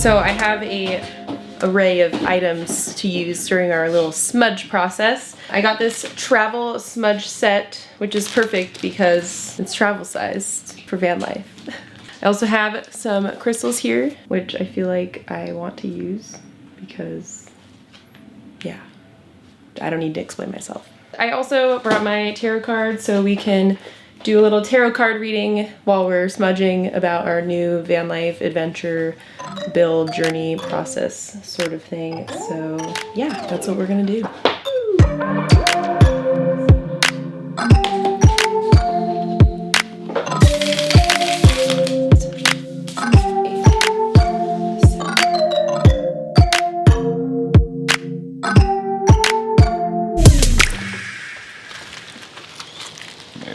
So I have a array of items to use during our little smudge process. I got this travel smudge set, which is perfect because it's travel sized for van life. I also have some crystals here, which I feel like I want to use because, yeah, I don't need to explain myself. I also brought my tarot cards so we can do a little tarot card reading while we're smudging about our new van life adventure build journey process sort of thing. So yeah, that's what we're gonna do.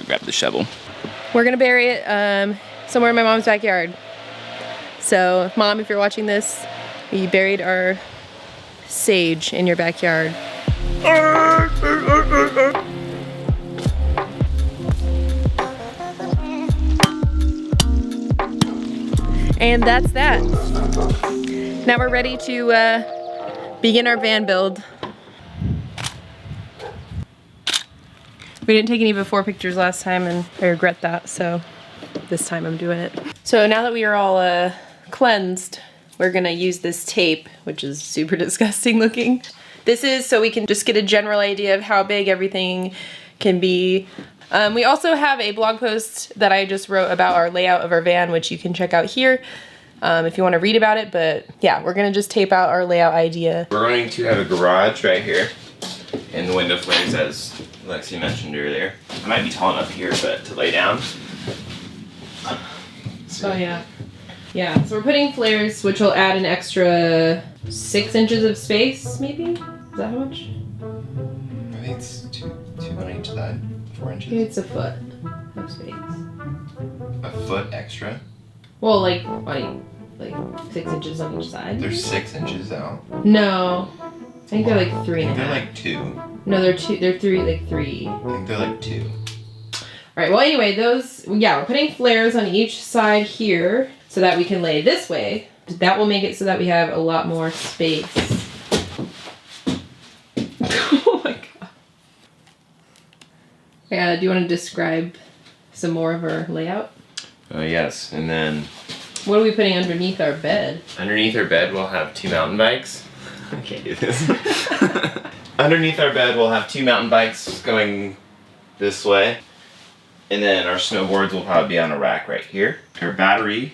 Grab the shovel. We're gonna bury it somewhere in my mom's backyard. So Mom, if you're watching this, we buried our sage in your backyard. And that's that. Now we're ready to begin our van build. We didn't take any before pictures last time and I regret that, so this time I'm doing it. So now that we are all cleansed, we're gonna use this tape, which is super disgusting looking. This is so we can just get a general idea of how big everything can be. We also have a blog post that I just wrote about our layout of our van, which you can check out here if you want to read about it. But yeah, we're gonna just tape out our layout idea. We're going to have a garage right here, and the window flares as Lexi mentioned earlier. I might be tall enough here, but to lay down. Oh yeah. Yeah, so we're putting flares, which will add an extra 6 inches of space, maybe? Is that how much? I think it's two on each side, 4 inches. Maybe it's a foot of space. A foot extra? Well, like 6 inches on each side. They're 6 inches out. No, I think they're like 3 and a They're half. like 2. No, they're 2. They're 3, like 3. I think they're like 2. All right. Well, anyway, those. Yeah, we're putting flares on each side here so that we can lay this way. That will make it so that we have a lot more space. Oh my god. Yeah. Do you want to describe some more of our layout? Yes, and then What are we putting underneath our bed? underneath our bed we'll have 2 mountain bikes. I can't do this. Underneath our bed we'll have 2 mountain bikes going this way. And then our snowboards will probably be on a rack right here. Our battery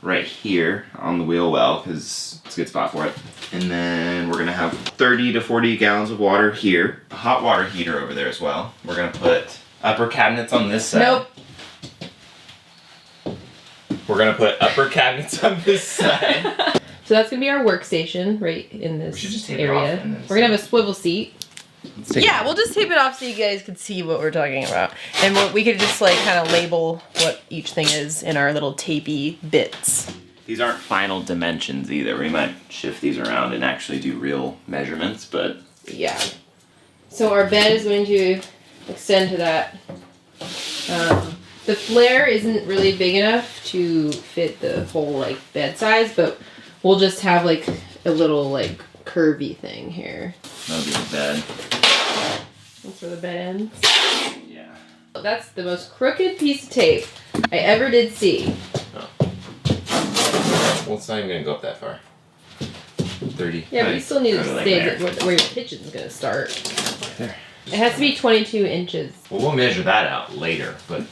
right here on the wheel well, because it's a good spot for it. And then we're gonna have 30 to 40 gallons of water here. A hot water heater over there as well. We're gonna put upper cabinets on this side. Nope. We're gonna put upper cabinets on this side. So that's gonna be our workstation right in this should just tape it area. off and then We're gonna have a swivel seat. Yeah, we'll just tape it off so you guys can see what we're talking about. And we could just like kind of label what each thing is in our little tapey bits. These aren't final dimensions either. We might shift these around and actually do real measurements, but Yeah. So our bed is going to extend to that. The flare isn't really big enough to fit the whole like bed size, but we'll just have like a little like curvy thing here. that'll be the bed. That's where the bed ends. Yeah. That's the most crooked piece of tape I ever did see. Oh. Well, it's not even gonna go up that far. 30. Yeah, but you still need to Kinda like stay there. where your kitchen's gonna start. There. It has to be 22 inches. Well, we'll measure that out later, but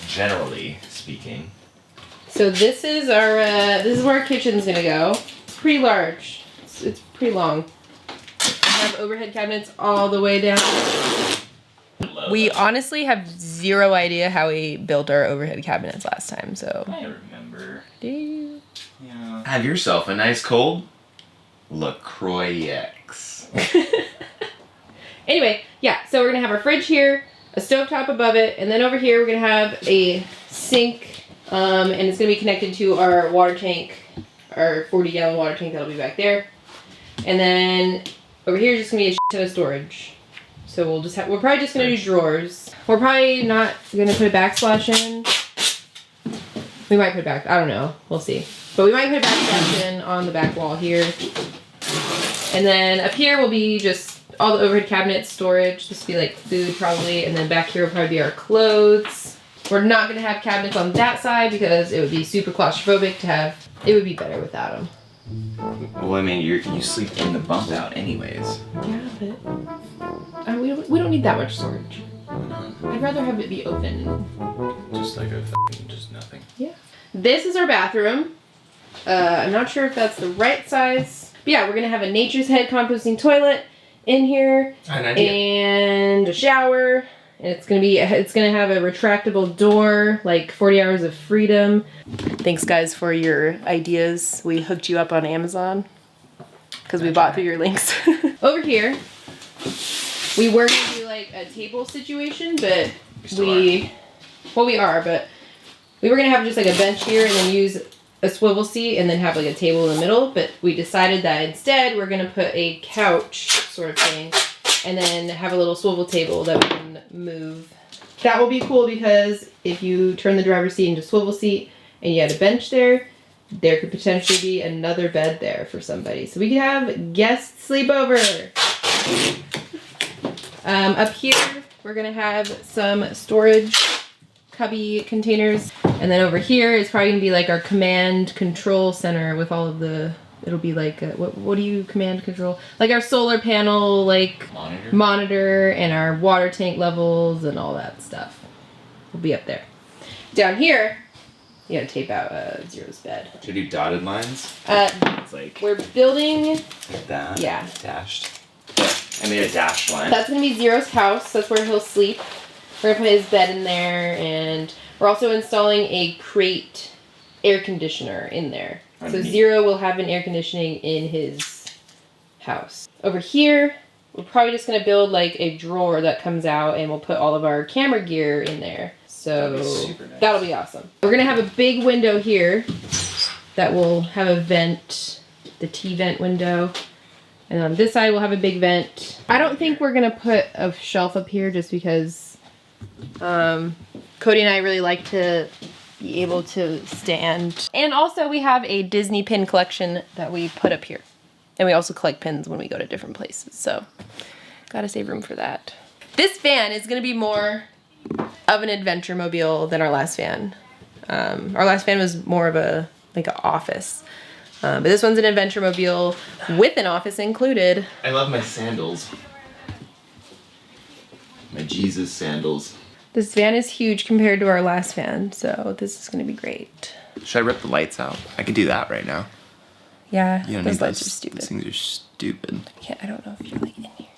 generally speaking. So this is our this is where our kitchen's gonna go. It's pretty large. It's pretty long. I have overhead cabinets all the way down. We honestly have zero idea how we built our overhead cabinets last time, so. I remember. Do you? Yeah. Have yourself a nice cold LaCroix X. Anyway, yeah, so we're gonna have our fridge here, a stovetop above it, and then over here we're gonna have a sink, and it's gonna be connected to our water tank, our 40-gallon water tank that'll be back there. And then over here is just gonna be a shit ton of storage. So we'll just we're probably just gonna do drawers. We're probably not gonna put a backsplash in. We might put it back. I don't know. We'll see. But we might put it back in on the back wall here. And then up here will be just all the overhead cabinet storage. This will be like food probably. And then back here will probably be our clothes. We're not going to have cabinets on that side because it would be super claustrophobic to have. It would be better without them. Well, I mean, you sleep in the bump out anyways. Yeah, but we don't need that much storage. I'd rather have it be open. Just like just nothing. Yeah. This is our bathroom. I'm not sure if that's the right size. But yeah, we're going to have a Nature's Head composting toilet in here. An idea. And a shower. And it's gonna have a retractable door, like 40 hours of freedom. Thanks guys for your ideas. We hooked you up on Amazon because we bought through your links. Over here, we were gonna do like a table situation, but we were gonna have just like a bench here and then use a swivel seat and then have like a table in the middle. But we decided that instead we're gonna put a couch sort of thing and then have a little swivel table that we can move. That will be cool because if you turn the driver's seat into swivel seat and you had a bench there could potentially be another bed there for somebody. So we could have guests sleep over. Up here, we're gonna have some storage cubby containers. And then over here is probably gonna be like our command control center with all of the, it'll be like, what do you command control? Like our solar panel, like monitor and our water tank levels and all that stuff will be up there. Down here, you gotta tape out Zero's bed. Should we do dotted lines? It's like we're building like that. Yeah. Dashed. Yeah, I made a dashed line. That's gonna be Zero's house. That's where he'll sleep. We're gonna put his bed in there, and we're also installing a crate air conditioner in there. So Zero will have an air conditioning in his house. Over here, we're probably just gonna build like a drawer that comes out and we'll put all of our camera gear in there. So super nice. That'll be awesome. We're gonna have a big window here that will have a vent, the T-vent window. And on this side, we'll have a big vent. I don't think we're gonna put a shelf up here just because Cody and I really like to be able to stand. And also we have a Disney pin collection that we put up here. And we also collect pins when we go to different places. So gotta save room for that. This van is gonna be more of an adventure mobile than our last van. Our last van was more of a, like an office. But this one's an adventure mobile with an office included. I love my sandals. My Jesus sandals. This van is huge compared to our last van, so this is gonna be great. Should I rip the lights out? I could do that right now. Yeah, You don't those need lights those, are stupid. Those things are stupid. I don't know if you're like in here.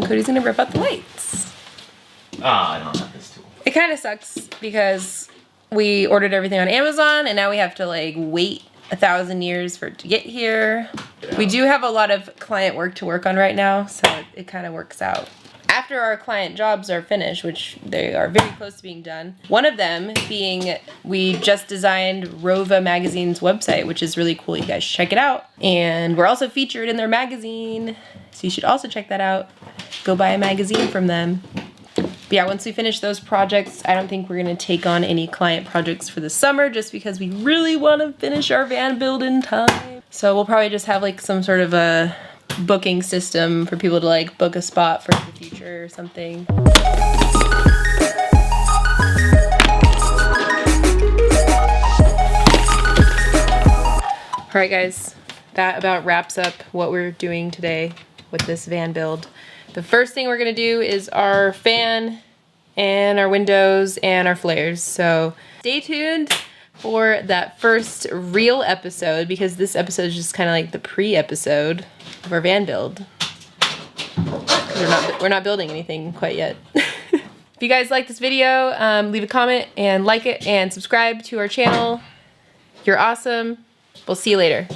Cody's gonna rip out the lights. I don't have this tool. It kind of sucks because we ordered everything on Amazon and now we have to like wait 1,000 years for it to get here. Yeah. We do have a lot of client work to work on right now, so it kind of works out. After our client jobs are finished, which they are very close to being done, one of them being we just designed Rova Magazine's website, which is really cool. You guys should check it out. And we're also featured in their magazine, so you should also check that out. Go buy a magazine from them. But yeah, once we finish those projects, I don't think we're gonna take on any client projects for the summer just because we really wanna finish our van build in time. So we'll probably just have like some sort of a booking system for people to like book a spot for the future or something. All right guys, that about wraps up what we're doing today with this van build. The first thing we're gonna do is our fan and our windows and our flares. So stay tuned for that first real episode because this episode is just kind of like the pre-episode of our van build. We're not building anything quite yet. If you guys like this video, leave a comment and like it and subscribe to our channel. You're awesome. We'll see you later.